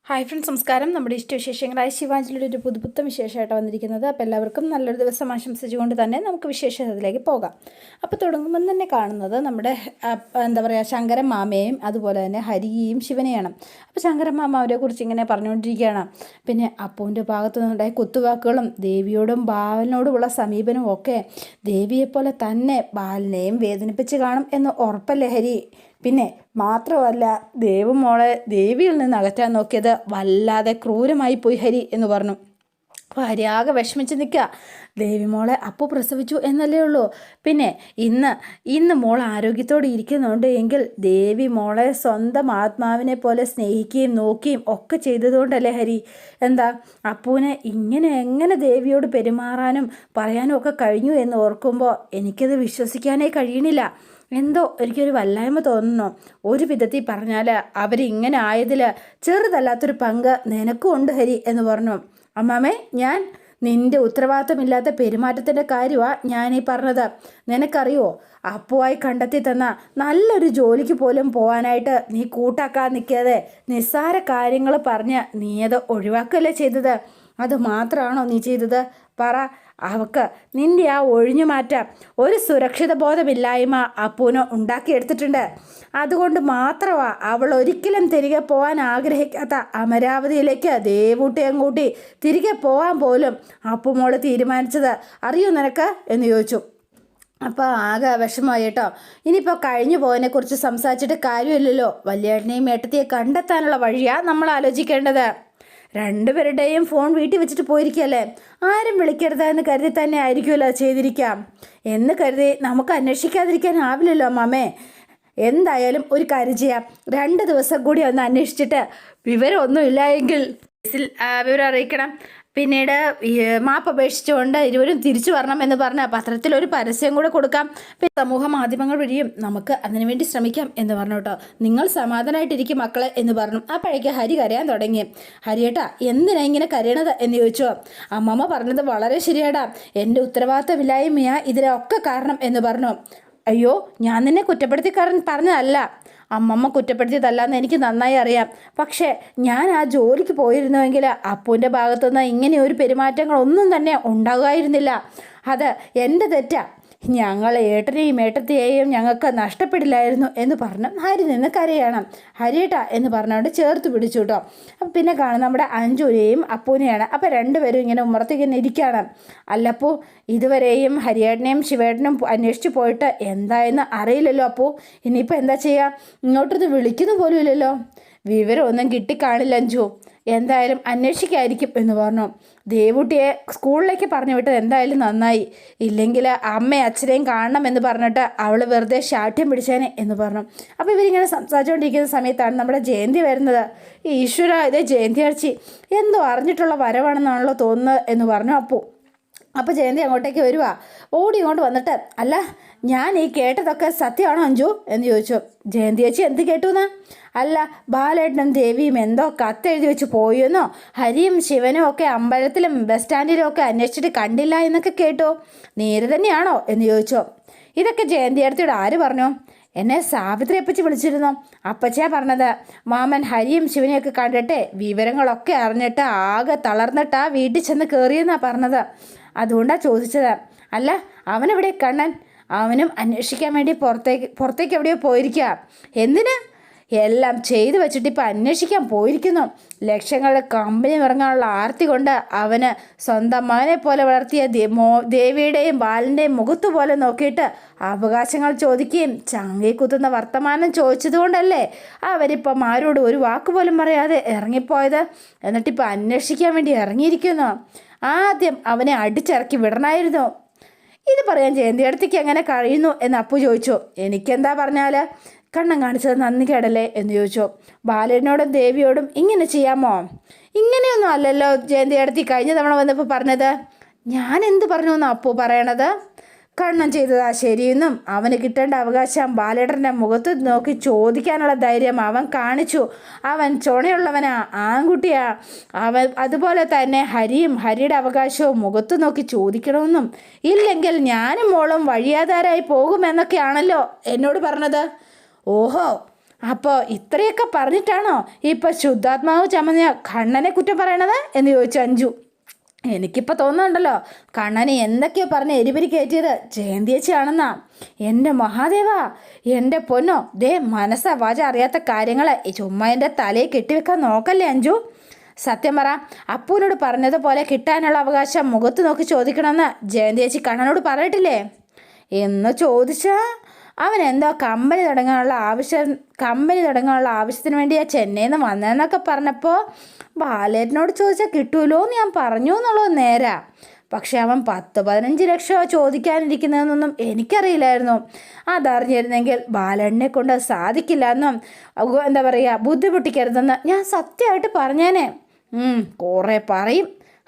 Hi friends, നമസ്കാരം. നമ്മുടെ ഇഷ്ടവിശേഷങ്ങളായ ശിവാഞ്ജലിയുടെ ഒരു പുതുപുത്തൻ വിശേഷമായിട്ട് വന്നിരിക്കുന്നത്. അപ്പോൾ എല്ലാവർക്കും നല്ലൊരു ദിവസം ആശംസിച്ചുകൊണ്ട് തന്നെ നമുക്ക് വിശേഷത്തിലേക്ക് പോകാം. അപ്പോൾ തുടങ്ങുമ്പം തന്നെ കാണുന്നത് നമ്മുടെ എന്താ പറയുക, ശങ്കരൻ മാമയും അതുപോലെ തന്നെ ഹരിയെയും ശിവനെയാണ്. അപ്പോൾ ശങ്കരൻ മാമ അവരെക്കുറിച്ച് ഇങ്ങനെ പറഞ്ഞുകൊണ്ടിരിക്കുകയാണ്. പിന്നെ അപ്പുവിൻ്റെ ഭാഗത്തു നിന്നുണ്ടായ കുത്തുവാക്കുകളും ദേവിയോടും ബാലനോടുമുള്ള സമീപനവും ഒക്കെ ദേവിയെപ്പോലെ തന്നെ ബാലനെയും വേദനിപ്പിച്ച് കാണും എന്ന് ഉറപ്പല്ലേ ഹരി? പിന്നെ മാത്രമല്ല, ദേവുമോളെ ദേവിയിൽ നിന്ന് അകറ്റാൻ നോക്കിയത് വല്ലാതെ ക്രൂരമായി പോയി ഹരി എന്ന് പറഞ്ഞു. അപ്പോൾ ഹരി ആകെ വിഷമിച്ച് നിൽക്കുക. ദേവിമോളെ അപ്പു പ്രസവിച്ചു എന്നല്ലേ ഉള്ളൂ. പിന്നെ ഇന്ന് മോൾ ആരോഗ്യത്തോടെ ഇരിക്കുന്നുണ്ട് എങ്കിൽ ദേവി മോളെ സ്വന്തം ആത്മാവിനെ പോലെ സ്നേഹിക്കുകയും നോക്കുകയും ഒക്കെ ചെയ്തതുകൊണ്ടല്ലേ ഹരി? എന്താ അപ്പുവിനെ എങ്ങനെ ദേവിയോട് പെരുമാറാനും പറയാനും ഒക്കെ കഴിഞ്ഞു എന്ന് ഓർക്കുമ്പോൾ എനിക്കത് വിശ്വസിക്കാനേ കഴിയണില്ല. എന്തോ എനിക്കൊരു വല്ലായ്മ തോന്നുന്നു. ഒരു വിധത്തിൽ പറഞ്ഞാൽ അവരിങ്ങനെ ആയതിൽ ചെറുതല്ലാത്തൊരു പങ്ക് നിനക്കും ഉണ്ട് ഹരി എന്ന് പറഞ്ഞു. അമ്മാമേ, ഞാൻ നിൻ്റെ ഉത്തരവാദിത്തമില്ലാത്ത പെരുമാറ്റത്തിൻ്റെ കാര്യമാണ് ഞാനീ പറഞ്ഞത്. നിനക്കറിയോ, അപ്പുവായി കണ്ടെത്തി തന്ന നല്ലൊരു ജോലിക്ക് പോലും പോകാനായിട്ട് നീ കൂട്ടാക്കാൻ നിൽക്കാതെ നിസ്സാര കാര്യങ്ങൾ പറഞ്ഞ് നീ അത് ഒഴിവാക്കുകയല്ലേ ചെയ്തത്? അത് മാത്രമാണോ നീ ചെയ്തത്? പറ. അവൾക്ക് നിൻ്റെ ആ ഒഴിഞ്ഞു മാറ്റാം ഒരു സുരക്ഷിത ബോധമില്ലായ്മ അപ്പൂന് ഉണ്ടാക്കിയെടുത്തിട്ടുണ്ട്. അതുകൊണ്ട് മാത്രമാണ് അവൾ ഒരിക്കലും തിരികെ പോകാൻ ആഗ്രഹിക്കാത്ത അമരാവതിയിലേക്ക് ദേവൂട്ടിയും കൂട്ടി തിരികെ പോകാൻ പോലും അപ്പുമോള് തീരുമാനിച്ചത്. അറിയോ നിനക്ക് എന്ന് ചോദിച്ചു. അപ്പോൾ ആകെ വിഷമമായി കേട്ടോ. ഇനിയിപ്പോൾ കഴിഞ്ഞു പോയതിനെക്കുറിച്ച് സംസാരിച്ചിട്ട് കാര്യമില്ലല്ലോ. വല്യേട്ടനെയും ഏട്ടത്തെയും കണ്ടെത്താനുള്ള വഴിയാണ് നമ്മൾ ആലോചിക്കേണ്ടത്. രണ്ടുപേരുടെയും ഫോൺ വീട്ടിൽ വെച്ചിട്ട് പോയിരിക്കുകയല്ലേ, ആരും വിളിക്കരുത് എന്ന് കരുതി തന്നെ ആയിരിക്കുമല്ലോ ചെയ്തിരിക്കാം എന്ന് കരുതി നമുക്ക് അന്വേഷിക്കാതിരിക്കാനാവില്ലല്ലോ അമ്മമ്മേ. എന്തായാലും ഒരു കാര്യം ചെയ്യാം, 2 ദിവസം കൂടി ഒന്ന് അന്വേഷിച്ചിട്ട് വിവരമൊന്നുമില്ല എങ്കിൽ വിവരം അറിയിക്കണം. പിന്നീട് മാപ്പ് അപേക്ഷിച്ചുകൊണ്ട് ഇരുവരും തിരിച്ചു വരണം എന്ന് പറഞ്ഞ പത്രത്തിലൊരു പരസ്യം കൂടെ കൊടുക്കാം. പിന്നെ സമൂഹ മാധ്യമങ്ങൾ വഴിയും നമുക്ക് അതിനുവേണ്ടി ശ്രമിക്കാം എന്ന് പറഞ്ഞു കേട്ടോ. നിങ്ങൾ സമാധാനമായിട്ടിരിക്കും മക്കളെ എന്ന് പറഞ്ഞു. അപ്പോഴേക്ക് ഹരി കരയാൻ തുടങ്ങി. ഹരിയേട്ടാ, എന്തിനാ ഇങ്ങനെ കരയണത് എന്ന് ചോദിച്ചു. അമ്മമ്മ പറഞ്ഞത് വളരെ ശരിയാടാ, എൻ്റെ ഉത്തരവാദിത്തമില്ലായ്മയാ ഇതിനൊക്കെ കാരണം എന്ന് പറഞ്ഞു. അയ്യോ, ഞാൻ നിന്നെ പറഞ്ഞതല്ല, അമ്മമ്മ കുറ്റപ്പെടുത്തിയതല്ലാന്ന് എനിക്ക് നന്നായി അറിയാം. പക്ഷേ ഞാൻ ആ ജോലിക്ക് പോയിരുന്നുവെങ്കിൽ അപ്പൂൻ്റെ ഭാഗത്തുനിന്ന് ഇങ്ങനെ ഒരു പെരുമാറ്റങ്ങളൊന്നും തന്നെ ഉണ്ടാകുമായിരുന്നില്ല. അത് എൻ്റെ തെറ്റാ. ഞങ്ങൾ ഏട്ടനെയും ഏട്ടത്തെയും ഞങ്ങൾക്ക് നഷ്ടപ്പെടില്ലായിരുന്നു എന്ന് പറഞ്ഞ് ഹരി നിന്ന് കരയണം. ഹരിയേട്ടാ എന്ന് പറഞ്ഞുകൊണ്ട് ചേർത്ത് പിടിച്ചു കേട്ടോ. അപ്പം പിന്നെ കാണും നമ്മുടെ അഞ്ജുനെയും അപ്പൂനെയാണ്. അപ്പം രണ്ടുപേരും ഇങ്ങനെ ഉമ്മറത്തേക്ക് ഇരിക്കുകയാണ്. അല്ലപ്പൂ, ഇതുവരെയും ഹരിയേട്ടനെയും ശിവേട്ടനും അന്വേഷിച്ച് പോയിട്ട് എന്തായെന്ന് അറിയില്ലല്ലോ അപ്പൂ. ഇനിയിപ്പോൾ എന്താ ചെയ്യുക? ഇങ്ങോട്ടൊന്ന് വിളിക്കുന്നു പോലും ഇല്ലല്ലോ. വിവരമൊന്നും കിട്ടിക്കാണില്ല അഞ്ജു. എന്തായാലും അന്വേഷിക്കായിരിക്കും എന്ന് പറഞ്ഞു. ദേവൂട്ടിയെ സ്കൂളിലേക്ക് പറഞ്ഞു വിട്ടത് എന്തായാലും നന്നായി. ഇല്ലെങ്കിൽ അമ്മയും അച്ഛനെയും കാണണം എന്ന് പറഞ്ഞിട്ട് അവൾ വെറുതെ ശാഠ്യം പിടിച്ചേനെ എന്ന് പറഞ്ഞു. അപ്പോൾ ഇവരിങ്ങനെ സംസാരിച്ചുകൊണ്ടിരിക്കുന്ന സമയത്താണ് നമ്മുടെ ജയന്തി വരുന്നത്. ഈശ്വര, ഇതേ ജയന്തി അർച്ചി എന്തോ അറിഞ്ഞിട്ടുള്ള വരവാണെന്നാണല്ലോ തോന്നുന്നത് എന്ന് പറഞ്ഞു അപ്പു. അപ്പോൾ ജയന്തി അങ്ങോട്ടേക്ക് വരുവാ. ഓടി ഇങ്ങോട്ട് വന്നിട്ട്, അല്ല ഞാൻ ഈ കേട്ടതൊക്കെ സത്യമാണോ അഞ്ജു എന്ന് ചോദിച്ചു. ജയന്തി ചേച്ചി എന്ത് കേട്ടു എന്നാ? അല്ല, ബാലേട്ടനും ദേവിയും എന്തോ കത്തെഴുതി വെച്ച് പോയെന്നോ ഹരിയും ശിവനും ഒക്കെ അമ്പലത്തിലും ബസ് സ്റ്റാൻഡിലും ഒക്കെ അന്വേഷിച്ചിട്ട് കണ്ടില്ല എന്നൊക്കെ കേട്ടോ. നേരെ തന്നെയാണോ എന്ന് ചോദിച്ചു. ഇതൊക്കെ ജയന്തി അടുത്തോട് ആര് പറഞ്ഞു? എന്നെ സാവിത്രി അപ്പച്ചി വിളിച്ചിരുന്നു. അപ്പച്ചാ പറഞ്ഞത് മാമൻ ഹരിയും ശിവനെയൊക്കെ കണ്ടിട്ട് വിവരങ്ങളൊക്കെ അറിഞ്ഞിട്ട് ആകെ തളർന്നിട്ടാ വീട്ടിൽ ചെന്ന് കയറിയെന്നാണ് പറഞ്ഞത്. അതുകൊണ്ടാണ് ചോദിച്ചത്. അല്ല, അവനെവിടെ കണ്ണൻ? അവനും അന്വേഷിക്കാൻ വേണ്ടി പുറത്തേക്ക് എവിടെയോ പോയിരിക്കുക. എന്തിന്? എല്ലാം ചെയ്തു വെച്ചിട്ട് ഇപ്പം അന്വേഷിക്കാൻ പോയിരിക്കുന്നു. ലക്ഷങ്ങളുടെ കമ്പനി ഇറങ്ങാനുള്ള ആർത്തി കൊണ്ട് അവന് സ്വന്തം മകനെ പോലെ വളർത്തിയ ദേവിയുടെയും ബാലൻ്റെയും മുഖത്തു പോലെ നോക്കിയിട്ട് അവകാശങ്ങൾ ചോദിക്കുകയും ചാങ്കി കുത്തുന്ന വർത്തമാനം ചോദിച്ചതുകൊണ്ടല്ലേ അവരിപ്പം ആരോടും ഒരു വാക്കുപോലും പറയാതെ ഇറങ്ങിപ്പോയത്. എന്നിട്ടിപ്പോൾ അന്വേഷിക്കാൻ വേണ്ടി ഇറങ്ങിയിരിക്കുന്നു. ആദ്യം അവനെ അടിച്ചിറക്കി വിടണമായിരുന്നു. ഇത് പറയാൻ ജയന്തി അടുത്തേക്ക് എങ്ങനെ കഴിയുന്നു എന്ന് അപ്പു ചോദിച്ചു. എനിക്കെന്താ പറഞ്ഞാൽ കണ്ണം കാണിച്ചത് നന്ദി കേടല്ലേ എന്ന് ചോദിച്ചു. ബാലനോടും ദേവിയോടും ഇങ്ങനെ ചെയ്യാമോ? ഇങ്ങനെയൊന്നും അല്ലല്ലോ ജയന്തി അടുത്ത് കഴിഞ്ഞ തവണ വന്നപ്പോൾ പറഞ്ഞത്. ഞാൻ എന്ത് പറഞ്ഞു എന്നാണ് അപ്പു പറയണത്? കണ്ണം ചെയ്തതാ ശരിയെന്നും അവന് കിട്ടേണ്ട അവകാശം ബാലേട്ടൻ്റെ മുഖത്ത് നോക്കി ചോദിക്കാനുള്ള ധൈര്യം അവൻ കാണിച്ചു. അവൻ ചുണയുള്ളവനാ, ആൺകുട്ടിയാ. അതുപോലെ തന്നെ ഹരിയുടെ അവകാശവും മുഖത്ത് നോക്കി ചോദിക്കണമെന്നും ഇല്ലെങ്കിൽ ഞാനും മോളും വഴിയാധാരായി പോകുമെന്നൊക്കെയാണല്ലോ എന്നോട് പറഞ്ഞത്. ഓഹോ, അപ്പോൾ ഇത്രയൊക്കെ പറഞ്ഞിട്ടാണോ ഇപ്പം ശുദ്ധാത്മാവ് ചമഞ്ഞ കണ്ണനെ കുറ്റം പറയണത് എന്ന് ചോദിച്ചു അഞ്ജു. എനിക്കിപ്പോൾ തോന്നുന്നുണ്ടല്ലോ കണ്ണനെ എന്തൊക്കെയോ പറഞ്ഞ് എരിപരി കയറ്റിയത് ജയന്തിയേച്ചിയാണെന്നാ. എൻ്റെ മഹാദേവ, എൻ്റെ പൊന്നോ, ദേ മനസ്സാ വാച അറിയാത്ത കാര്യങ്ങളെ ചുമ്മാ എൻ്റെ തലയിൽ കെട്ടിവെക്കാൻ നോക്കല്ലേ അഞ്ജു. സത്യം പറ, അപ്പൂനോട് പറഞ്ഞതുപോലെ കിട്ടാനുള്ള അവകാശം മുഖത്ത് നോക്കി ചോദിക്കണമെന്ന് ജയന്തിയേച്ചി കണ്ണനോട് പറഞ്ഞിട്ടില്ലേ എന്ന് ചോദിച്ചാൽ അവൻ എന്തോ കമ്പനി തുടങ്ങാനുള്ള ആവശ്യത്തിന് വേണ്ടിയാ ചെന്നൈയിൽ നിന്ന് വന്നതെന്നൊക്കെ പറഞ്ഞപ്പോൾ ബാലേട്ടനോട് ചോദിച്ചാൽ കിട്ടുമല്ലോ എന്ന് ഞാൻ പറഞ്ഞു എന്നുള്ളത് നേരാ. പക്ഷെ അവൻ 10-15 ലക്ഷം ചോദിക്കാനിരിക്കുന്നതെന്നൊന്നും എനിക്കറിയില്ലായിരുന്നു. അതറിഞ്ഞിരുന്നെങ്കിൽ ബാലേട്ടനെ കൊണ്ട് സാധിക്കില്ല എന്നും എന്താ പറയുക ബുദ്ധിമുട്ടിക്കരുതെന്ന് ഞാൻ സത്യമായിട്ട് പറഞ്ഞേനെ. കുറേ പറയും,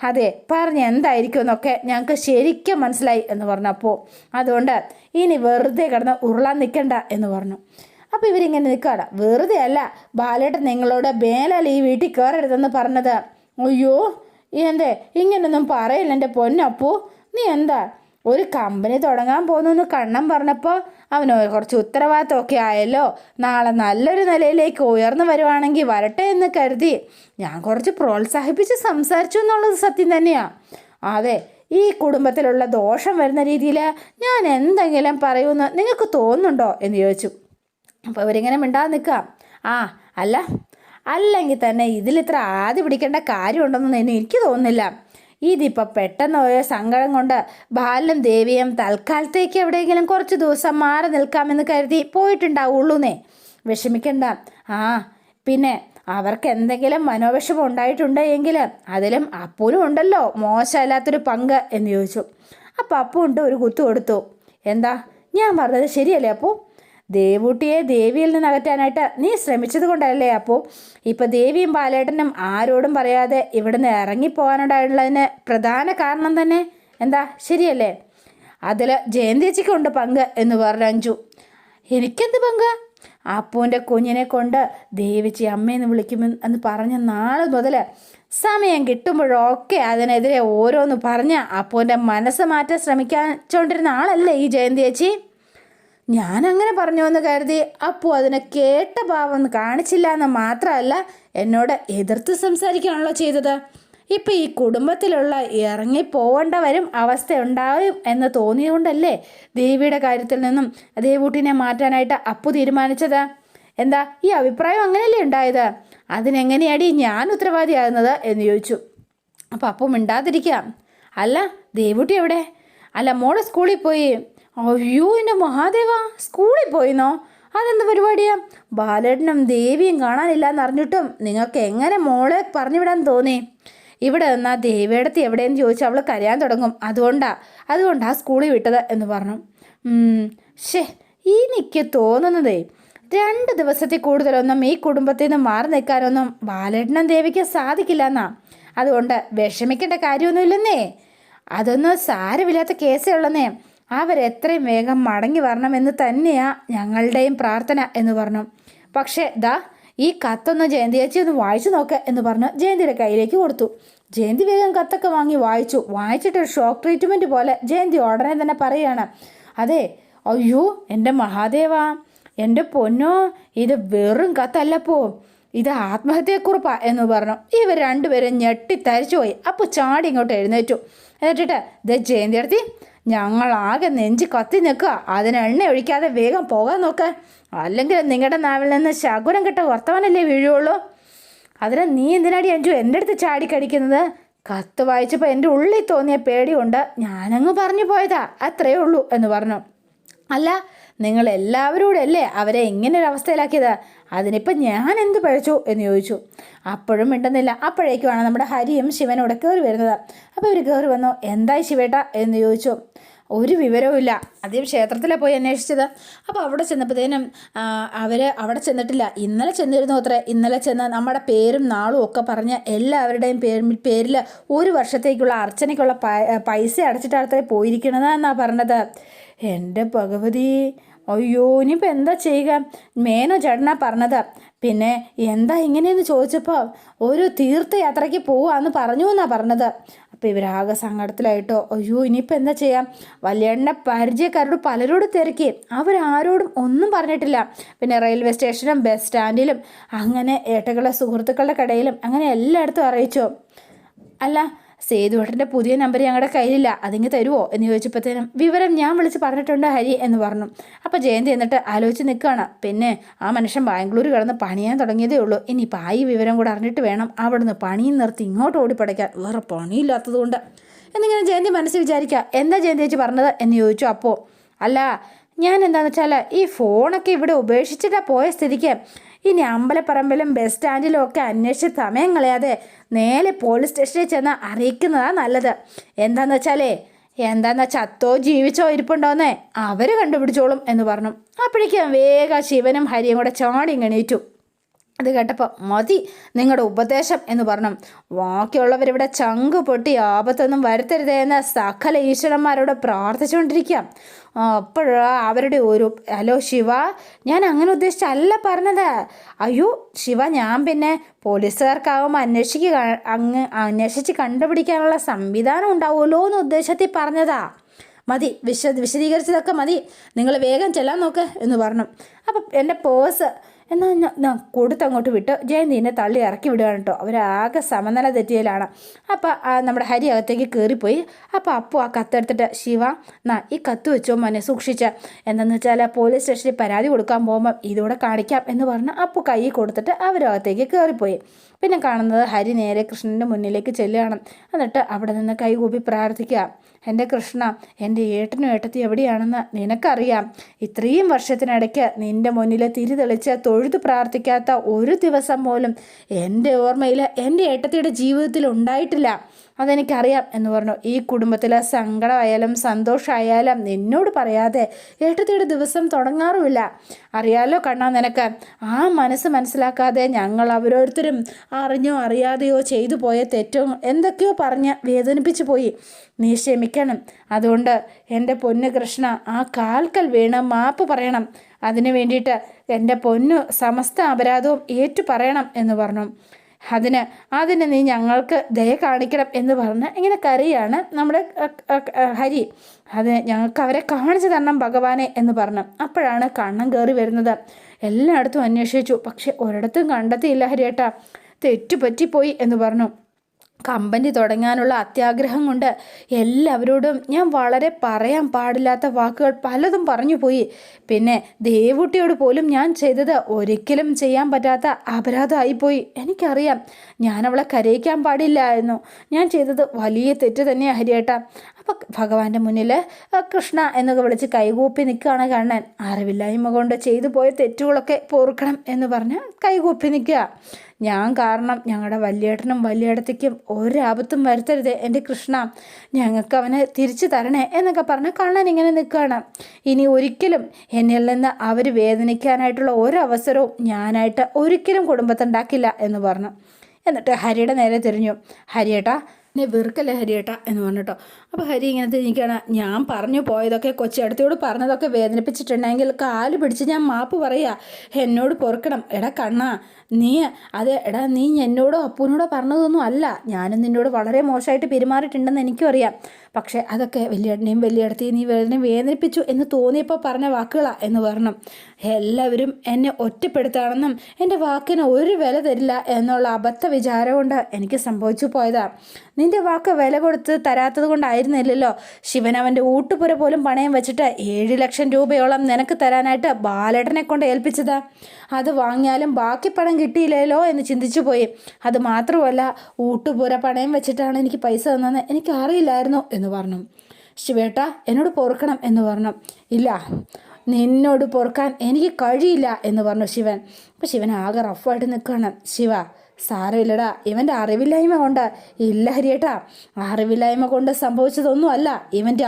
അതെ പറഞ്ഞ് എന്തായിരിക്കും എന്നൊക്കെ ഞങ്ങൾക്ക് ശരിക്കും മനസ്സിലായി എന്ന് പറഞ്ഞപ്പോൾ അതുകൊണ്ട് ഇനി വെറുതെ കിടന്ന് ഉരുളാൻ നിൽക്കണ്ട എന്ന് പറഞ്ഞു. അപ്പോൾ ഇവരിങ്ങനെ നിൽക്കുകയാണ്. വെറുതെ അല്ല ബാലേട്ടൻ നിങ്ങളോട് മേലാൽ ഈ വീട്ടിൽ കയറരുതെന്ന് പറഞ്ഞത്. അയ്യോ എന്തേ ഇങ്ങനൊന്നും പറയില്ല എൻ്റെ പൊന്നപ്പൂ. നീ എന്താ ഒരു കമ്പനി തുടങ്ങാൻ പോകുന്നു കണ്ണൻ പറഞ്ഞപ്പോൾ അവന് കുറച്ച് ഉത്തരവാദിത്തമൊക്കെ ആയല്ലോ. നാളെ നല്ലൊരു നിലയിലേക്ക് ഉയർന്നു വരുവാണെങ്കിൽ വരട്ടെ എന്ന് കരുതി ഞാൻ കുറച്ച് പ്രോത്സാഹിപ്പിച്ച് സംസാരിച്ചു എന്നുള്ളത് സത്യം തന്നെയാണ്. അതെ, ഈ കുടുംബത്തിലുള്ള ദോഷം വരുന്ന രീതിയിൽ ഞാൻ എന്തെങ്കിലും പറയുമെന്ന് നിങ്ങൾക്ക് തോന്നുന്നുണ്ടോ എന്ന് ചോദിച്ചു. അപ്പോൾ അവരിങ്ങനെ മിണ്ടാതെ നിൽക്കാം. അല്ലെങ്കിൽ തന്നെ ഇതിലിത്ര ആദ്യ പിടിക്കേണ്ട കാര്യമുണ്ടെന്ന് എനിക്ക് തോന്നുന്നില്ല. ഇതിപ്പോൾ പെട്ടെന്ന് ഒരു സങ്കടം കൊണ്ട് ബാലും ദേവിയും തൽക്കാലത്തേക്ക് എവിടെയെങ്കിലും കുറച്ച് ദിവസം മാറി നിൽക്കാമെന്ന് കരുതി പോയിട്ടുണ്ടാവുള്ളൂന്നേ. വിഷമിക്കണ്ട. പിന്നെ അവർക്ക് എന്തെങ്കിലും മനോവിഷമം ഉണ്ടായിട്ടുണ്ടെങ്കിൽ അതിലും അപ്പൂനും ഉണ്ടല്ലോ മോശമല്ലാത്തൊരു പങ്ക് എന്ന് ചോദിച്ചു. അപ്പോൾ അപ്പു ഉണ്ട് ഒരു കുത്തു കൊടുത്തു. എന്താ ഞാൻ പറഞ്ഞത് ശരിയല്ലേ അപ്പൂ? ദേവൂട്ടിയെ ദേവിയിൽ നിന്ന് അകറ്റാനായിട്ട് നീ ശ്രമിച്ചത് കൊണ്ടല്ലേ അപ്പോൾ ഇപ്പോൾ ദേവിയും ബാലേട്ടനും ആരോടും പറയാതെ ഇവിടുന്ന് ഇറങ്ങിപ്പോകാനുണ്ടായുള്ളതിന് പ്രധാന കാരണം തന്നെ എന്താ ശരിയല്ലേ? അതിൽ ജയന്തിയേച്ചിക്കുണ്ട് പങ്ക് എന്ന് പറഞ്ഞു അഞ്ജു. എനിക്കെന്ത് പങ്ക്? അപ്പൂൻ്റെ കുഞ്ഞിനെ കൊണ്ട് ദേവിച്ചി അമ്മയെന്ന് വിളിക്കുമെന്ന് പറഞ്ഞ നാൾ മുതൽ സമയം കിട്ടുമ്പോഴൊക്കെ അതിനെതിരെ ഓരോന്ന് പറഞ്ഞ് അപ്പൂൻ്റെ മനസ്സ് മാറ്റാൻ ശ്രമിക്കാച്ചോണ്ടിരുന്ന ആളല്ലേ ഈ ജയന്തിയേച്ചി. ഞാനങ്ങനെ പറഞ്ഞു എന്ന് കരുതി അപ്പു അതിനെ കേട്ട ഭാവം കാണിച്ചില്ല എന്ന് മാത്രമല്ല എന്നോട് എതിർത്ത് സംസാരിക്കുകയാണല്ലോ ചെയ്തത്. ഇപ്പം ഈ കുടുംബത്തിലുള്ള ഇറങ്ങിപ്പോവേണ്ടവരും അവസ്ഥ ഉണ്ടാവും എന്ന് തോന്നിയതുകൊണ്ടല്ലേ ദേവിയുടെ കാര്യത്തിൽ നിന്നും ദേവൂട്ടിനെ മാറ്റാനായിട്ട് അപ്പു തീരുമാനിച്ചത്. എന്താ ഈ അഭിപ്രായം അങ്ങനെയല്ലേ ഉണ്ടായത്? അതിനെങ്ങനെയാടി ഞാൻ ഉത്തരവാദിയാകുന്നത് എന്ന് ചോദിച്ചു. അപ്പം അപ്പു മിണ്ടാതിരിക്കാം. അല്ല ദേവൂട്ടി എവിടെ? അല്ല മോളെ സ്കൂളിൽ പോയി. അയ്യോ എൻ്റെ മഹാദേവ, സ്കൂളിൽ പോയിന്നോ? അതെന്ത് പരിപാടിയാ? ബാലേട്ടനും ദേവിയും കാണാനില്ല എന്നറിഞ്ഞിട്ടും നിങ്ങൾക്ക് എങ്ങനെ മോളെ പറഞ്ഞു വിടാൻ തോന്നി? ഇവിടെ നിന്നാൽ ദേവിയടത്ത് എവിടെയെന്ന് ചോദിച്ചാൽ അവൾ കരയാൻ തുടങ്ങും. അതുകൊണ്ടാ സ്കൂളിൽ വിട്ടത് എന്ന് പറഞ്ഞു. എനിക്ക് തോന്നുന്നതേ 2 ദിവസത്തിൽ കൂടുതലൊന്നും ഈ കുടുംബത്തിൽ നിന്ന് മാറി നിൽക്കാനൊന്നും ബാലേട്ടനും ദേവിക്ക് സാധിക്കില്ല എന്നാ. അതുകൊണ്ട് വിഷമിക്കേണ്ട കാര്യമൊന്നുമില്ലെന്നേ. അതൊന്നും സാരമില്ലാത്ത കേസേ ഉള്ളന്നേ. അവരെത്രയും വേഗം മടങ്ങി വരണമെന്ന് തന്നെയാ ഞങ്ങളുടെയും പ്രാർത്ഥന എന്ന് പറഞ്ഞു. പക്ഷേ ഈ കത്തൊന്ന് ജയന്തിയേച്ചി ഒന്ന് വായിച്ചു നോക്ക് എന്ന് പറഞ്ഞ് ജയന്തിയുടെ കയ്യിലേക്ക് കൊടുത്തു. ജയന്തി വേഗം കത്തൊക്കെ വാങ്ങി വായിച്ചിട്ടൊരു ഷോക്ക് ട്രീറ്റ്മെൻറ്റ് പോലെ ജയന്തി ഉടനെ തന്നെ പറയുകയാണ്. അതെ, അയ്യോ എൻ്റെ മഹാദേവ, എൻ്റെ പൊന്നോ, ഇത് വെറും കത്തല്ലപ്പോ, ഇത് ആത്മഹത്യക്കുറിപ്പാ എന്ന് പറഞ്ഞു. ഇവർ രണ്ടുപേരും ഞെട്ടിത്തരിച്ചു പോയി. അപ്പോൾ ചാടി ഇങ്ങോട്ട് എഴുന്നേറ്റു. എന്നിട്ട് ജയന്തി അടുത്തി ഞങ്ങളാകെ നെഞ്ച് കത്തി നിൽക്കുക, അതിന് എണ്ണ ഒഴിക്കാതെ വേഗം പോകാൻ നോക്ക്, അല്ലെങ്കിൽ നിങ്ങളുടെ നാവിൽ നിന്ന് ശകുനം കെട്ട വർത്തമാനല്ലേ വീഴുള്ളൂ. അതിന് നീ എന്തിനാടി അഞ്ജു എൻ്റെ അടുത്ത് ചാടിക്കടിക്കുന്നത്? കത്ത് വായിച്ചപ്പോൾ എൻ്റെ ഉള്ളിൽ തോന്നിയ പേടി കൊണ്ട് ഞാനങ്ങ് പറഞ്ഞു പോയതാ, അത്രയേ ഉള്ളൂ എന്ന് പറഞ്ഞു. അല്ല നിങ്ങൾ എല്ലാവരോടും അല്ലേ അവരെ ഇങ്ങനെ ഒരു അവസ്ഥയിലാക്കിയത്, അതിനിപ്പം ഞാൻ എന്ത് പഴിച്ചു എന്ന് ചോദിച്ചു. അപ്പോഴും മിണ്ടുന്നില്ല. അപ്പോഴേക്കുമാണ് നമ്മുടെ ഹരിയും ശിവനോടെ കയറി വരുന്നത്. അപ്പോൾ ഇവർ കയറി വന്നു. എന്തായി ശിവേട്ട എന്ന് ചോദിച്ചു. ഒരു വിവരവും ഇല്ല. ആദ്യം ക്ഷേത്രത്തിലാണ് പോയി അന്വേഷിച്ചത്. അപ്പോൾ അവിടെ ചെന്നപ്പോഴത്തേനും അവർ അവിടെ ചെന്നിട്ടില്ല. ഇന്നലെ ചെന്നിരുന്നു അത്രേ. ഇന്നലെ ചെന്ന് നമ്മുടെ പേരും നാളും ഒക്കെ പറഞ്ഞ് എല്ലാവരുടെയും പേരിൽ 1 വർഷത്തേക്കുള്ള അർച്ചനയ്ക്കുള്ള പൈസ അടച്ചിട്ടടുത്തേ പോയിരിക്കണതെന്നാണ് പറഞ്ഞത്. എൻ്റെ ഭഗവതി, അയ്യോ ഇനിയിപ്പോൾ എന്താ ചെയ്യുക? മേനോ ചേട്ടനാ പറഞ്ഞത്. പിന്നെ എന്താ ഇങ്ങനെയെന്ന് ചോദിച്ചപ്പോൾ ഒരു തീർത്ഥയാത്രയ്ക്ക് പോവാന്ന് പറഞ്ഞു എന്നാണ് പറഞ്ഞത്. അപ്പോൾ ഇവരാകെ സങ്കടത്തിലായിട്ടോ. അയ്യോ ഇനിയിപ്പോൾ എന്താ ചെയ്യാം? വല്യേട്ടൻ്റെ പരിചയക്കാരോട് പലരോട് തിരക്കി, അവരാരോടും ഒന്നും പറഞ്ഞിട്ടില്ല. പിന്നെ റെയിൽവേ സ്റ്റേഷനും ബസ് സ്റ്റാൻഡിലും അങ്ങനെ ഏട്ടകളുടെ സുഹൃത്തുക്കളുടെ കടയിലും അങ്ങനെ എല്ലായിടത്തും അറിയിച്ചു. അല്ല, സേതുവേട്ടൻ്റെ പുതിയ നമ്പർ ഞങ്ങളുടെ കയ്യിലില്ല, അതിങ്ങ് തരുമോ എന്ന് ചോദിച്ചപ്പോഴത്തേനും വിവരം ഞാൻ വിളിച്ച് പറഞ്ഞിട്ടുണ്ട് ഹരി എന്ന് പറഞ്ഞു. അപ്പോൾ ജയന്തി എന്നിട്ട് ആലോചിച്ച് നിൽക്കുകയാണ്. പിന്നെ ആ മനുഷ്യൻ ബാംഗ്ലൂർ കിടന്ന് പണിയാൻ തുടങ്ങിയതേ ഉള്ളൂ. ഇനിയിപ്പോൾ ആ ഈ വിവരം കൂടെ അറിഞ്ഞിട്ട് വേണം അവിടുന്ന് പണിയും നിർത്തി ഇങ്ങോട്ട് ഓടിപ്പടയ്ക്കാൻ, വേറെ പണിയില്ലാത്തത് കൊണ്ട് എന്നിങ്ങനെ ജയന്തി മനസ്സിൽ വിചാരിക്കുക. എന്താ ജയന്തി ചേച്ചി പറഞ്ഞത് എന്ന് ചോദിച്ചു. അപ്പോൾ അല്ല, ഞാൻ എന്താണെന്ന് വെച്ചാൽ ഈ ഫോണൊക്കെ ഇവിടെ ഉപേക്ഷിച്ചിട്ടാണ് പോയ സ്ഥിതിക്ക് ഇനി അമ്പലപ്പറമ്പിലും ബസ് സ്റ്റാൻഡിലും ഒക്കെ അന്വേഷിച്ച് സമയം കളയാതെ നേരെ പോലീസ് സ്റ്റേഷനിൽ ചെന്ന് അറിയിക്കുന്നതാണ് നല്ലത്. എന്താണെന്ന് വെച്ചാൽ ചത്തോ ജീവിച്ചോ ഇരിപ്പുണ്ടോന്നേ അവർ കണ്ടുപിടിച്ചോളും എന്ന് പറഞ്ഞു. അപ്പോഴേക്കും വേഗം ശിവനും ഹരിയും കൂടെ ചാടി എണീറ്റു. അത് കേട്ടപ്പോൾ മതി നിങ്ങളുടെ ഉപദേശം എന്ന് പറഞ്ഞു. ബാക്കിയുള്ളവരിവിടെ ചങ്ക് പൊട്ടി ആപത്തൊന്നും വരുത്തരുതേ എന്ന് സകല ഈശ്വരന്മാരോട് പ്രാർത്ഥിച്ചുകൊണ്ടിരിക്കുക. അപ്പോഴാ അവരുടെ ഒരു ഹലോ ശിവ, ഞാൻ അങ്ങനെ ഉദ്ദേശിച്ചല്ല പറഞ്ഞത്. അയ്യോ ശിവ, ഞാൻ പിന്നെ പോലീസുകാർക്കാവുമ്പോൾ അന്വേഷിച്ച് കണ്ടുപിടിക്കാനുള്ള സംവിധാനം ഉണ്ടാവുമല്ലോ എന്ന് ഉദ്ദേശത്തിൽ പറഞ്ഞതാ. മതി, വിശദീകരിച്ചതൊക്കെ മതി, നിങ്ങൾ വേഗം ചെല്ലാൻ നോക്ക് എന്ന് പറഞ്ഞു. അപ്പം എൻ്റെ പേഴ്സ് എന്നാൽ കൊടുത്തങ്ങോട്ട് വിട്ട് ജയന്തിനെ തള്ളി ഇറക്കി വിടുകയാണ് കേട്ടോ. അവരാകെ സമനില തെറ്റിയലാണ്. അപ്പം നമ്മുടെ ഹരി അകത്തേക്ക് കയറിപ്പോയി. അപ്പോൾ അപ്പു ആ കത്തെടുത്തിട്ട് ശിവ ഈ കത്ത് വെച്ചോ മോനെ സൂക്ഷിച്ച്, എന്താണെന്ന് വെച്ചാൽ പോലീസ് സ്റ്റേഷനിൽ പരാതി കൊടുക്കാൻ പോകുമ്പം ഇതോടെ കാണിക്കാം എന്ന് പറഞ്ഞ് അപ്പു കൈ കൊടുത്തിട്ട് അവരകത്തേക്ക് കയറിപ്പോയി. പിന്നെ കാണുന്നത് ഹരി നേരെ കൃഷ്ണൻ്റെ മുന്നിലേക്ക് ചെല്ലുകയാണ്. എന്നിട്ട് അവിടെ നിന്ന് കൈകൂപ്പി പ്രാർത്ഥിക്കുക. എൻ്റെ കൃഷ്ണ, എൻ്റെ ഏട്ടനും ഏട്ടത്തി എവിടെയാണെന്ന് നിനക്കറിയാം. ഇത്രയും വർഷത്തിനിടയ്ക്ക് നിൻ്റെ മുന്നിൽ തിരി തെളിച്ച് തൊഴുതു പ്രാർത്ഥിക്കാത്ത ഒരു ദിവസം പോലും എൻ്റെ ഓർമ്മയിൽ എൻ്റെ ഏട്ടത്തിയുടെ ജീവിതത്തിൽ ഉണ്ടായിട്ടില്ല. അതെനിക്കറിയാം എന്ന് പറഞ്ഞു. ഈ കുടുംബത്തിലെ സങ്കടമായാലും സന്തോഷമായാലും നിന്നോട് പറയാതെ ഏട്ടത്തിയുടെ ദിവസം തുടങ്ങാറുമില്ല. അറിയാലോ കണ്ണാ നിനക്ക്. ആ മനസ്സ് മനസ്സിലാക്കാതെ ഞങ്ങൾ ഓരോരുത്തരും അറിഞ്ഞോ അറിയാതെയോ ചെയ്തു പോയ തെറ്റും എന്തൊക്കെയോ പറഞ്ഞ് വേദനിപ്പിച്ചു പോയി. നീ ക്ഷമിക്കണം. അതുകൊണ്ട് എൻ്റെ പൊന്നു കൃഷ്ണ ആ കാൽക്കൽ വീണ് മാപ്പ് പറയണം. അതിനു വേണ്ടിയിട്ട് എൻ്റെ പൊന്നു സമസ്ത അപരാധവും ഏറ്റു പറയണം എന്ന് പറഞ്ഞു. അതിന് നീ ഞങ്ങൾക്ക് ദയ കാണിക്കണം എന്ന് പറഞ്ഞ് ഇങ്ങനെ കരയാണ് നമ്മുടെ ഹരി. അത് ഞങ്ങൾക്ക് അവരെ കാണിച്ചു തരണം ഭഗവാനെ എന്ന് പറഞ്ഞു. അപ്പോഴാണ് കണ്ണം കയറി വരുന്നത്. എല്ലായിടത്തും അന്വേഷിച്ചു, പക്ഷെ ഒരിടത്തും കണ്ടെത്തിയില്ല ഹരിയേട്ടാ, തെറ്റുപറ്റിപ്പോയി എന്ന് പറഞ്ഞു. കമ്പനി തുടങ്ങാനുള്ള അത്യാഗ്രഹം കൊണ്ട് എല്ലാവരോടും ഞാൻ വളരെ പറയാൻ പാടില്ലാത്ത വാക്കുകൾ പലതും പറഞ്ഞു പോയി. പിന്നെ ദേവുട്ടിയോട് പോലും ഞാൻ ചെയ്തത് ഒരിക്കലും ചെയ്യാൻ പറ്റാത്ത അപരാധമായിപ്പോയി. എനിക്കറിയാം, ഞാൻ അവളെ കരയിക്കാൻ പാടില്ലായിരുന്നു. ഞാൻ ചെയ്തത് വലിയ തെറ്റ് തന്നെയാണ് ഹരിയേട്ടാ. അപ്പോൾ ഭഗവാന്റെ മുന്നിൽ കൃഷ്ണ എന്നൊക്കെ വിളിച്ച് കൈകൂപ്പി നിൽക്കുകയാണ് കണ്ണൻ. അറിവില്ലായ്മ കൊണ്ട് ചെയ്തു പോയ തെറ്റുകളൊക്കെ പൊറുക്കണം എന്ന് പറഞ്ഞ് കൈകൂപ്പി നിൽക്കുക. ഞാൻ കാരണം ഞങ്ങളുടെ വലിയേട്ടനും വലിയേടത്തേക്കും ഒരാപത്തും വരുത്തരുത് എൻ്റെ കൃഷ്ണ, ഞങ്ങൾക്ക് അവനെ തിരിച്ചു തരണേ എന്നൊക്കെ പറഞ്ഞ് കണ്ണൻ ഇങ്ങനെ നിൽക്കുകയാണ്. ഇനി ഒരിക്കലും എന്നിൽ നിന്ന് അവർ വേദനിക്കാനായിട്ടുള്ള ഒരവസരവും ഞാനായിട്ട് ഒരിക്കലും കുടുംബത്തുണ്ടാക്കില്ല എന്ന് പറഞ്ഞു. എന്നിട്ട് ഹരിയുടെ നേരെ തിരിഞ്ഞു. ഹരിയേട്ടാ, എന്നെ വെറുക്കല്ലേ ഹരിയേട്ടാ എന്ന് പറഞ്ഞിട്ടോ. അപ്പോൾ ഹരി ഇങ്ങനെ തിരിഞ്ഞിരിക്കുകയാണ്. ഞാൻ പറഞ്ഞു പോയതൊക്കെ കൊച്ചടുത്തോട് പറഞ്ഞതൊക്കെ വേദനിപ്പിച്ചിട്ടുണ്ടെങ്കിൽ കാല് പിടിച്ച് ഞാൻ മാപ്പ് പറയുക, എന്നോട് പൊറുക്കണം. എടാ കണ്ണാ, നീ എന്നോടോ അപ്പൂനോടോ പറഞ്ഞതൊന്നും അല്ല. ഞാനും നിന്നോട് വളരെ മോശമായിട്ട് പെരുമാറിയിട്ടുണ്ടെന്ന് എനിക്കും അറിയാം. പക്ഷേ അതൊക്കെ വലിയേട്ടനെയും വലിയേടത്തെയും നീ വേദനിപ്പിച്ചു എന്ന് തോന്നിയപ്പോൾ പറഞ്ഞ വാക്കുകളാണ് എന്ന് പറഞ്ഞു. എല്ലാവരും എന്നെ ഒറ്റപ്പെടുത്താണെന്നും എൻ്റെ വാക്കിന് ഒരു വില തരില്ല എന്നുള്ള അബദ്ധ വിചാരം കൊണ്ട് എനിക്ക് സംഭവിച്ചു പോയതാ. നിൻ്റെ വാക്ക് വില കൊടുത്ത് തരാത്തത് കൊണ്ടായിരുന്നില്ലല്ലോ ശിവൻ അവൻ്റെ ഊട്ടുപുര പോലും പണയം വെച്ചിട്ട് 7 ലക്ഷം രൂപയോളം നിനക്ക് തരാനായിട്ട് ബാലേട്ടനെ കൊണ്ട് ഏൽപ്പിച്ചതാ. അത് വാങ്ങിയാലും ബാക്കി പണം കിട്ടിയില്ലല്ലോ എന്ന് ചിന്തിച്ചു പോയി. അത് മാത്രമല്ല, ഊട്ടുപുര പണയം വെച്ചിട്ടാണ് എനിക്ക് പൈസ തന്നതെന്ന് എനിക്ക് അറിയില്ലായിരുന്നു എന്ന് പറഞ്ഞു. ശിവേട്ട, എന്നോട് പൊറുക്കണം എന്ന് പറഞ്ഞു. ഇല്ല, നിന്നോട് പൊറുക്കാൻ എനിക്ക് കഴിയില്ല എന്ന് പറഞ്ഞു ശിവൻ. അപ്പം ശിവൻ ആകെ റഫായിട്ട് നിൽക്കുകയാണ്. ശിവ, സാരമില്ലടാ, ഇവൻ്റെ അറിവില്ലായ്മ കൊണ്ട്. ഇല്ല ഹരിയേട്ടാ, അറിവില്ലായ്മ കൊണ്ട് സംഭവിച്ചതൊന്നും അല്ല, ഇവൻ്റെ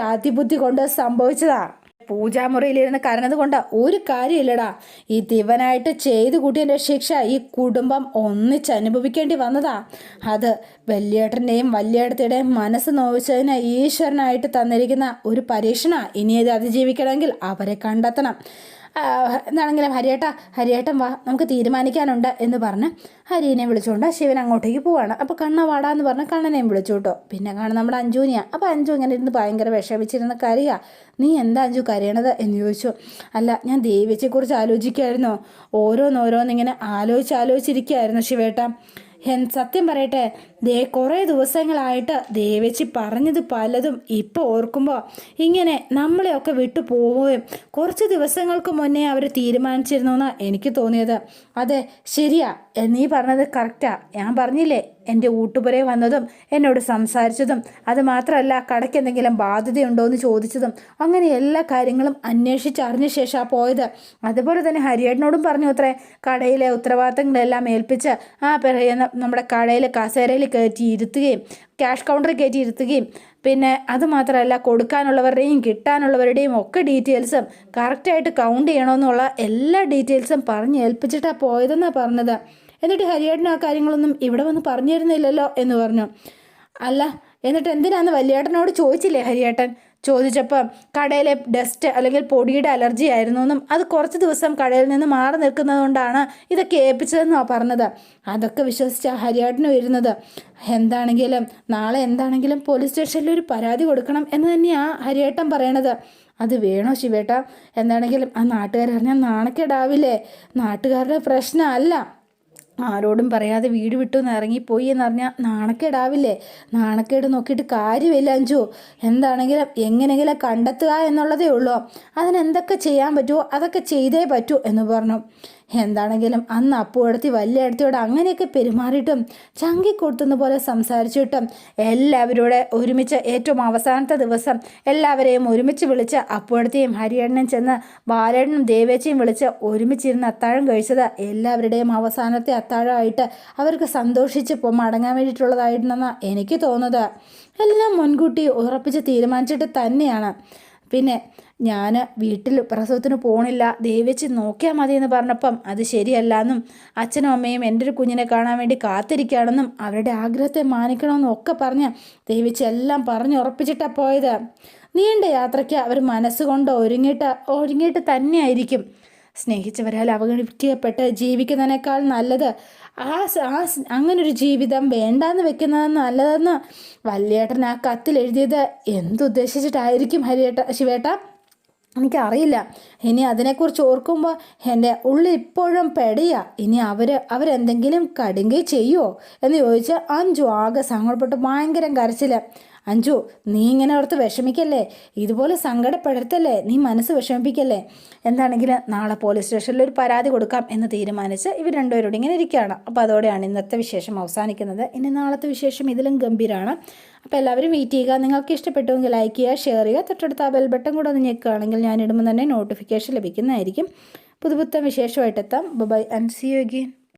അതിബുദ്ധി കൊണ്ട് സംഭവിച്ചതാ. പൂജാമുറിയിലിരുന്ന് കരഞ്ഞത് കൊണ്ട് ഒരു കാര്യമില്ലടാ. ഈ ദിവനായിട്ട് ചെയ്തു കൂട്ടിയതിൻ്റെ ശിക്ഷ ഈ കുടുംബം ഒന്നിച്ചനുഭവിക്കേണ്ടി വന്നതാ. അത് വലിയേട്ടൻ്റെയും വലിയേടത്തിയുടെയും മനസ്സ് നോവിച്ചതിന് ഈശ്വരനായിട്ട് തന്നിരിക്കുന്ന ഒരു പരീക്ഷണ. ഇനി അത് അതിജീവിക്കണമെങ്കിൽ അവരെ കണ്ടെത്തണം. എന്താണെങ്കിലും ഹരിയേട്ടൻ വാ, നമുക്ക് തീരുമാനിക്കാനുണ്ട് എന്ന് പറഞ്ഞ് ഹരീനെ വിളിച്ചുകൊണ്ട് ശിവൻ അങ്ങോട്ടേക്ക് പോവാണ്. അപ്പോൾ കണ്ണ വാടാന്ന് പറഞ്ഞ് കണ്ണനെയും വിളിച്ചു കേട്ടോ. പിന്നെ കാണും നമ്മുടെ അഞ്ജുവിനെയാണ്. അപ്പോൾ അഞ്ജു ഇങ്ങനെ ഇരുന്ന് ഭയങ്കര വിഷമിച്ചിരുന്ന് കരയുക. നീ എന്താ അഞ്ജു കരയണത് എന്ന് ചോദിച്ചു. അല്ല, ഞാൻ ദേവിയെക്കുറിച്ച് ആലോചിക്കുമായിരുന്നോ, ഓരോന്നിങ്ങനെ ആലോചിച്ചിരിക്കുകയായിരുന്നു ശിവേട്ട. സത്യം പറയട്ടെ, കുറേ ദിവസങ്ങളായിട്ട് ദേവേച്ചി പറഞ്ഞത് പലതും ഇപ്പോൾ ഓർക്കുമ്പോൾ ഇങ്ങനെ നമ്മളെയൊക്കെ വിട്ടു പോവുകയും കുറച്ച് ദിവസങ്ങൾക്ക് മുന്നേ അവർ തീരുമാനിച്ചിരുന്നു എന്നാണ് എനിക്ക് തോന്നിയത്. അതെ ശരിയാ, നീ പറഞ്ഞത് കറക്റ്റാ. ഞാൻ പറഞ്ഞില്ലേ എൻ്റെ ഊട്ടുപുരയെ വന്നതും എന്നോട് സംസാരിച്ചതും, അത് മാത്രമല്ല കടയ്ക്ക് എന്തെങ്കിലും ബാധ്യതയുണ്ടോ എന്ന് ചോദിച്ചതും, അങ്ങനെ എല്ലാ കാര്യങ്ങളും അന്വേഷിച്ചറിഞ്ഞ ശേഷമാണ് പോയത്. അതുപോലെ തന്നെ ഹരിയേട്ടനോടും പറഞ്ഞു അത്രേ, കടയിലെ ഉത്തരവാദിത്തങ്ങളെല്ലാം ഏൽപ്പിച്ച് നമ്മുടെ കടയിലെ കസേരയിൽ കയറ്റി ഇരുത്തുകയും ക്യാഷ് കൗണ്ടറിൽ കയറ്റി ഇരുത്തുകയും പിന്നെ അതുമാത്രമല്ല കൊടുക്കാനുള്ളവരുടെയും കിട്ടാനുള്ളവരുടെയും ഒക്കെ ഡീറ്റെയിൽസും കറക്റ്റായിട്ട് കൗണ്ട് ചെയ്യണമെന്നുള്ള എല്ലാ ഡീറ്റെയിൽസും പറഞ്ഞ് ഏൽപ്പിച്ചിട്ടാണ് പോയതെന്നാണ് പറഞ്ഞത്. എന്നിട്ട് ഹരിയേട്ടൻ ആ കാര്യങ്ങളൊന്നും ഇവിടെ വന്ന് പറഞ്ഞു തരുന്നില്ലല്ലോ എന്ന് പറഞ്ഞു. അല്ല, എന്നിട്ട് എന്തിനാന്ന് വല്യേട്ടനോട് ചോദിച്ചില്ലേ ഹരിയേട്ടൻ? ചോദിച്ചപ്പോൾ കടയിലെ ഡസ്റ്റ് അല്ലെങ്കിൽ പൊടിയുടെ അലർജി ആയിരുന്നു എന്നും അത് കുറച്ച് ദിവസം കടയിൽ നിന്ന് മാറി നിൽക്കുന്നതുകൊണ്ടാണ് ഇതൊക്കെ ഏൽപ്പിച്ചതെന്നാണ് പറഞ്ഞത്. അതൊക്കെ വിശ്വസിച്ച ഹരിയേട്ടന് വരുന്നത്. നാളെ എന്താണെങ്കിലും പോലീസ് സ്റ്റേഷനിൽ ഒരു പരാതി കൊടുക്കണം എന്ന് തന്നെയാണ് ഹരിയേട്ടൻ പറയണത്. അത് വേണോ ശിവേട്ട? എന്താണെങ്കിലും ആ നാട്ടുകാരറിഞ്ഞാൽ നാണക്കേടാവില്ലേ? നാട്ടുകാരുടെ പ്രശ്നമല്ല, ആരോടും പറയാതെ വീട് വിട്ടു ഇറങ്ങിപ്പോയി എന്നറിഞ്ഞാൽ നാണക്കേടാവില്ലേ? നാണക്കേട് നോക്കിയിട്ട് കാര്യമില്ല അഞ്ജു. എന്താണെങ്കിലും എങ്ങനെയെങ്കിലും കണ്ടെത്തുക എന്നുള്ളതേ ഉള്ളൂ. അതിനെന്തൊക്കെ ചെയ്യാൻ പറ്റുമോ അതൊക്കെ ചെയ്തേ പറ്റൂ എന്ന് പറഞ്ഞു. എന്താണെങ്കിലും അന്ന് അപ്പുവടുത്തി വലിയ അടുത്തോട് അങ്ങനെയൊക്കെ പെരുമാറിയിട്ടും ചങ്കിക്കൊടുത്തുന്ന പോലെ സംസാരിച്ചിട്ടും എല്ലാവരോടെ ഒരുമിച്ച് ഏറ്റവും അവസാനത്തെ ദിവസം എല്ലാവരെയും ഒരുമിച്ച് വിളിച്ച് അപ്പുവടുത്തിയും ഹരിയണ്ണനും ചെന്ന് ബാലേട്ടനും ദേവേച്ചിയും വിളിച്ച് ഒരുമിച്ചിരുന്ന് അത്താഴം കഴിച്ചത് എല്ലാവരുടെയും അവസാനത്തെ അത്താഴമായിട്ട് അവർക്ക് സന്തോഷിച്ച് മടങ്ങാൻ വേണ്ടിയിട്ടുള്ളതായിരുന്നെന്നാണ് എനിക്ക് തോന്നുന്നത്. എല്ലാം മുൻകൂട്ടി ഉറപ്പിച്ച് തീരുമാനിച്ചിട്ട് തന്നെയാണ്. പിന്നെ ഞാൻ വീട്ടിൽ പ്രസവത്തിന് പോണില്ല, ദേവേച്ചി നോക്കിയാൽ മതി എന്ന് പറഞ്ഞപ്പം അത് ശരിയല്ല എന്നും അച്ഛനും അമ്മയും എൻ്റെ ഒരു കുഞ്ഞിനെ കാണാൻ വേണ്ടി കാത്തിരിക്കുകയാണെന്നും അവരുടെ ആഗ്രഹത്തെ മാനിക്കണമെന്നും ഒക്കെ പറഞ്ഞ് ദേവേച്ചി എല്ലാം പറഞ്ഞുറപ്പിച്ചിട്ടാണ് പോയത്. നീണ്ട യാത്രയ്ക്ക് അവർ മനസ്സുകൊണ്ട് ഒരുങ്ങിയിട്ട് തന്നെയായിരിക്കും. സ്നേഹിച്ചവരാൽ അവഗണിക്കപ്പെട്ട് ജീവിക്കുന്നതിനേക്കാൾ നല്ലത് അങ്ങനൊരു ജീവിതം വേണ്ടാന്ന് വെക്കുന്നത് നല്ലതെന്ന് വല്യേട്ടൻ ആ കത്തിൽ എഴുതിയത് എന്തുദ്ദേശിച്ചിട്ടായിരിക്കും ശിവേട്ട? എനിക്കറിയില്ല. ഇനി അതിനെക്കുറിച്ച് ഓർക്കുമ്പോൾ എൻ്റെ ഉള്ളിൽ ഇപ്പോഴും പെടിയാ. ഇനി അവരെന്തെങ്കിലും കടുങ്കൈ ചെയ്യുമോ എന്ന് ചോദിച്ച് അഞ്ജു ആകെ സങ്കടപ്പെട്ട് ഭയങ്കര കരച്ചില്ല. അഞ്ജു, നീ ഇങ്ങനെ ഓർത്ത് വിഷമിക്കല്ലേ, ഇതുപോലെ സങ്കടപ്പെടുത്തല്ലേ, നീ മനസ്സ് വിഷമിപ്പിക്കല്ലേ. എന്താണെങ്കിലും നാളെ പോലീസ് സ്റ്റേഷനിൽ ഒരു പരാതി കൊടുക്കാം എന്ന് തീരുമാനിച്ച് ഇവർ രണ്ടുപേരോട് ഇങ്ങനെ ഇരിക്കുകയാണ്. അപ്പോൾ അതോടെയാണ് ഇന്നത്തെ വിശേഷം അവസാനിക്കുന്നത്. ഇനി നാളത്തെ വിശേഷം ഇതിലും ഗംഭീരമാണ്. അപ്പോൾ എല്ലാവരും വെയിറ്റ് ചെയ്യുക. നിങ്ങൾക്ക് ഇഷ്ടപ്പെട്ടുവെങ്കിൽ ലൈക്ക് ചെയ്യുക, ഷെയർ ചെയ്യുക, തൊട്ടടുത്ത ആ ബെൽ ബട്ടൺ കൂടെ ഒന്ന് ഞെക്കുകയാണെങ്കിൽ ഞാനിടുമ്പോൾ തന്നെ നോട്ടിഫിക്കേഷൻ ലഭിക്കുന്നതായിരിക്കും. പുതുപുത്തൻ വിശേഷമായിട്ടെത്താം. Bye and see you again.